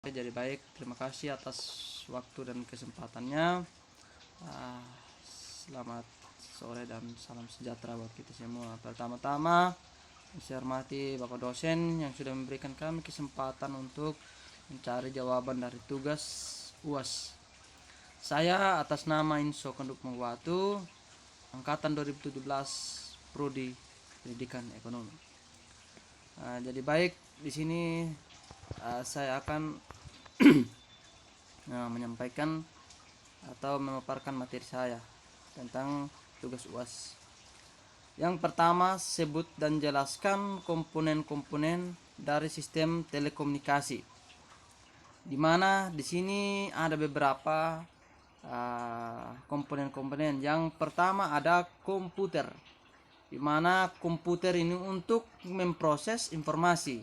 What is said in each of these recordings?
Jadi baik, terima kasih atas waktu dan kesempatannya. Selamat sore dan salam sejahtera buat kita semua. Pertama-tama, saya hormati Bapak dosen yang sudah memberikan kami kesempatan untuk mencari jawaban dari tugas UAS. Saya atas nama Inso Kenduk Mawatu, angkatan 2017, Prodi Pendidikan Ekonomi. Jadi baik, di sini saya akan menyampaikan atau memaparkan materi saya tentang tugas UAS. Yang pertama, sebut dan jelaskan komponen-komponen dari sistem telekomunikasi. Di mana di sini ada beberapa komponen-komponen. Yang pertama ada komputer, di mana komputer ini untuk memproses informasi.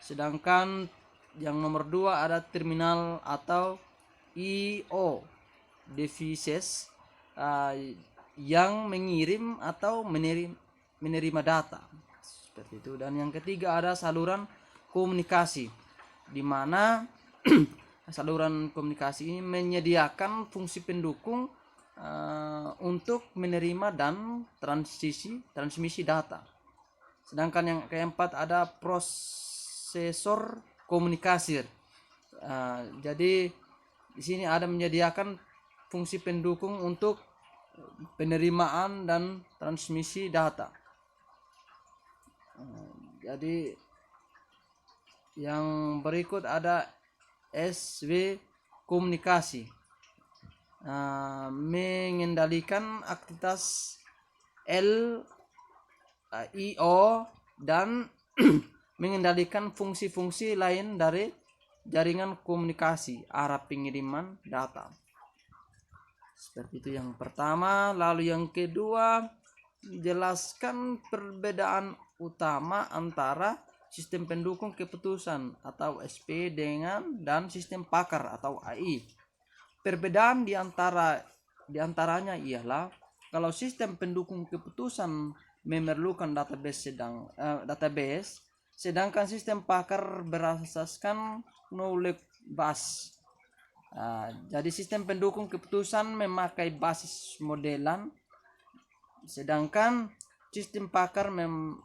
Sedangkan yang nomor 2 ada terminal atau I/O devices yang mengirim atau menerima data seperti itu. Dan yang ketiga ada saluran komunikasi, di mana saluran komunikasi ini menyediakan fungsi pendukung untuk menerima dan transmisi data. Sedangkan yang keempat ada prosesor komunikasi. Jadi di sini ada menyediakan fungsi pendukung untuk penerimaan dan transmisi data. Jadi yang berikut ada SW komunikasi, mengendalikan aktivitas LIO dan mengendalikan fungsi-fungsi lain dari jaringan komunikasi arah pengiriman data. Seperti itu yang pertama. Lalu yang kedua, jelaskan perbedaan utama antara sistem pendukung keputusan atau SP dan sistem pakar atau AI. Perbedaan diantaranya ialah kalau sistem pendukung keputusan memerlukan database, sedangkan sistem pakar berasaskan knowledge base. Jadi sistem pendukung keputusan memakai basis modelan, sedangkan sistem pakar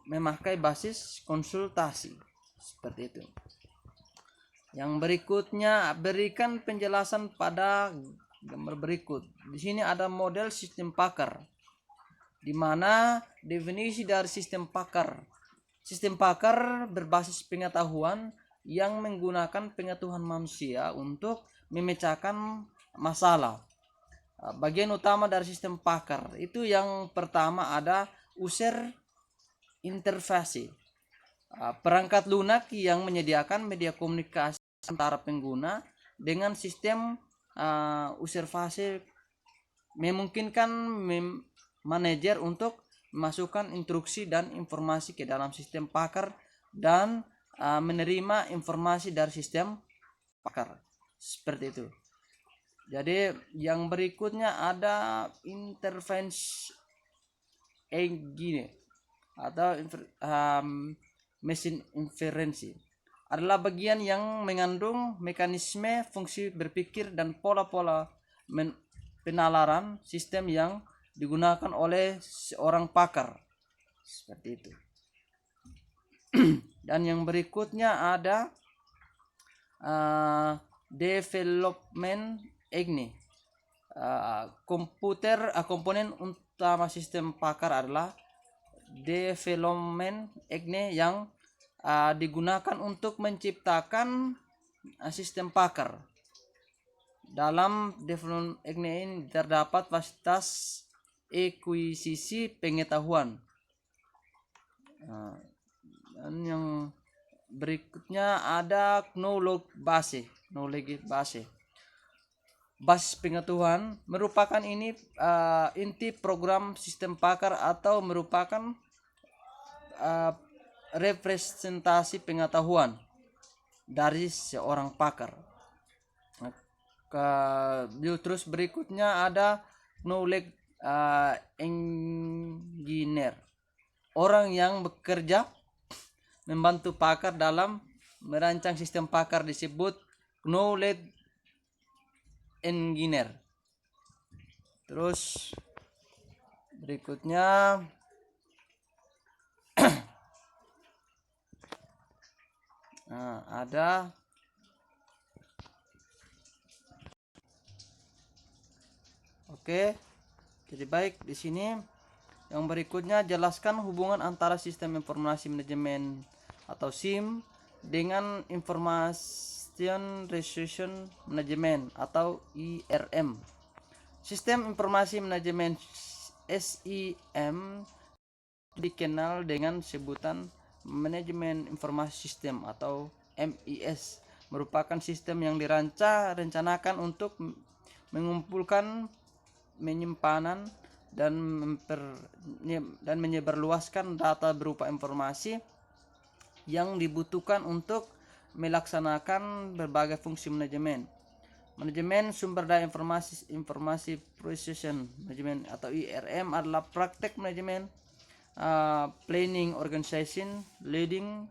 memakai basis konsultasi. Seperti itu. Yang berikutnya, berikan penjelasan pada gambar berikut. Di sini ada model sistem pakar, di mana definisi dari sistem pakar. Sistem pakar berbasis pengetahuan yang menggunakan pengetahuan manusia untuk memecahkan masalah. Bagian utama dari sistem pakar itu yang pertama ada user interface, perangkat lunak yang menyediakan media komunikasi antara pengguna dengan sistem user interface, memungkinkan manajer untuk memasukkan instruksi dan informasi ke dalam sistem pakar dan menerima informasi dari sistem pakar. Seperti itu. Jadi yang berikutnya ada interference engine atau mesin inferensi, adalah bagian yang mengandung mekanisme fungsi berpikir dan pola-pola penalaran sistem yang digunakan oleh seorang pakar. Seperti itu. Dan yang berikutnya ada development ini. Komponen utama sistem pakar adalah development ini yang digunakan untuk menciptakan sistem pakar. Dalam development ini terdapat fasilitas akuisisi pengetahuan. Dan yang berikutnya ada knowledge base. Basis pengetahuan merupakan inti program sistem pakar atau merupakan representasi pengetahuan dari seorang pakar. Terus berikutnya ada knowledge engineer, orang yang bekerja membantu pakar dalam merancang sistem pakar disebut knowledge engineer. Terus berikutnya ada oke. Jadi baik, di sini yang berikutnya jelaskan hubungan antara sistem informasi manajemen atau SIM dengan information resource management atau IRM. Sistem informasi manajemen SIM dikenal dengan sebutan manajemen informasi sistem atau MIS, merupakan sistem yang rencanakan untuk mengumpulkan, menyimpanan dan menyebarluaskan data berupa informasi yang dibutuhkan untuk melaksanakan berbagai fungsi manajemen. Manajemen sumber daya informasi processing manajemen atau IRM adalah praktek manajemen, planning, organization, leading,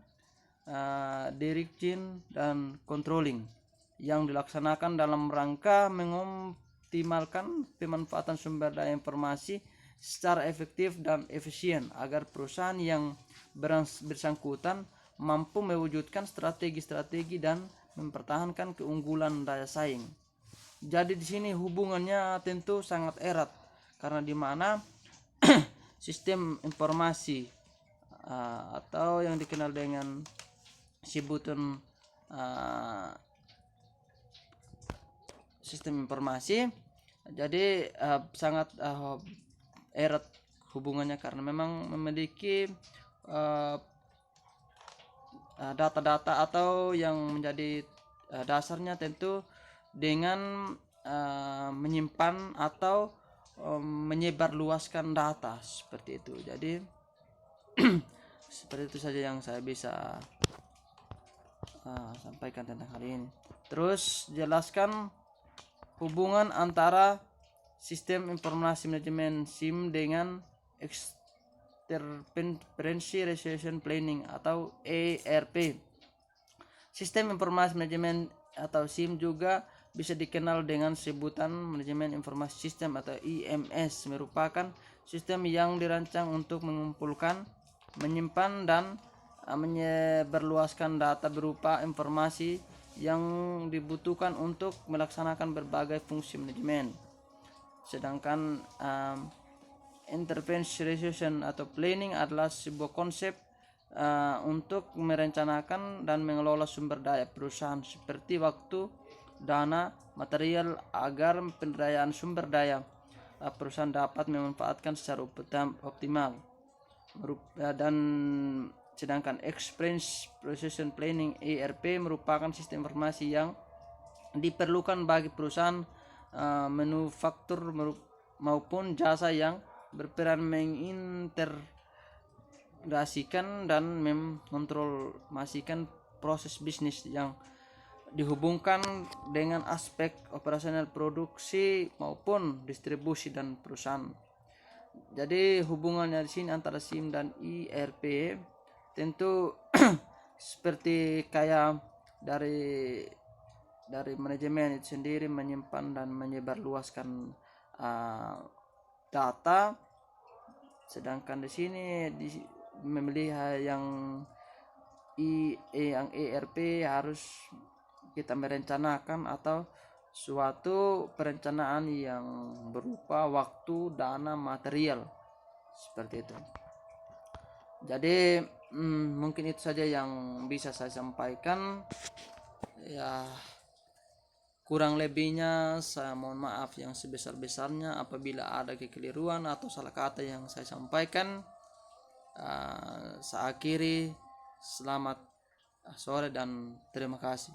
directing, dan controlling yang dilaksanakan dalam rangka mengoptimalkan pemanfaatan sumber daya informasi secara efektif dan efisien agar perusahaan yang bersangkutan mampu mewujudkan strategi-strategi dan mempertahankan keunggulan daya saing. Jadi di sini hubungannya tentu sangat erat karena di mana sistem informasi atau yang dikenal dengan sebutan sistem informasi, jadi sangat erat hubungannya karena memang memiliki data-data atau yang menjadi dasarnya tentu dengan menyimpan atau menyebarluaskan data seperti itu. Jadi seperti itu saja yang saya bisa sampaikan tentang hal ini. Terus jelaskan hubungan antara sistem informasi manajemen SIM dengan Enterprise Resource Planning atau ERP. Sistem informasi manajemen atau SIM juga bisa dikenal dengan sebutan manajemen informasi sistem atau IMS, merupakan sistem yang dirancang untuk mengumpulkan, menyimpan, dan menyebarluaskan data berupa informasi yang dibutuhkan untuk melaksanakan berbagai fungsi manajemen. Sedangkan Enterprise Resource atau Planning adalah sebuah konsep untuk merencanakan dan mengelola sumber daya perusahaan seperti waktu, dana, material agar pendayaan sumber daya perusahaan dapat memanfaatkan secara optimal. Dan sedangkan Experience Procession Planning ERP merupakan sistem informasi yang diperlukan bagi perusahaan manufaktur maupun jasa yang berperan mengintegrasikan dan mengontrolmasikan proses bisnis yang dihubungkan dengan aspek operasional produksi maupun distribusi dan perusahaan. Jadi hubungannya di sini antara SIM dan ERP tentu seperti kayak dari manajemen itu sendiri menyimpan dan menyebarluaskan data, sedangkan di sini memilih yang ERP harus kita merencanakan atau suatu perencanaan yang berupa waktu, dana, material seperti itu. Jadi mungkin itu saja yang bisa saya sampaikan. Ya, kurang lebihnya saya mohon maaf yang sebesar-besarnya apabila ada kekeliruan atau salah kata yang saya sampaikan. Saya akhiri, selamat sore dan terima kasih.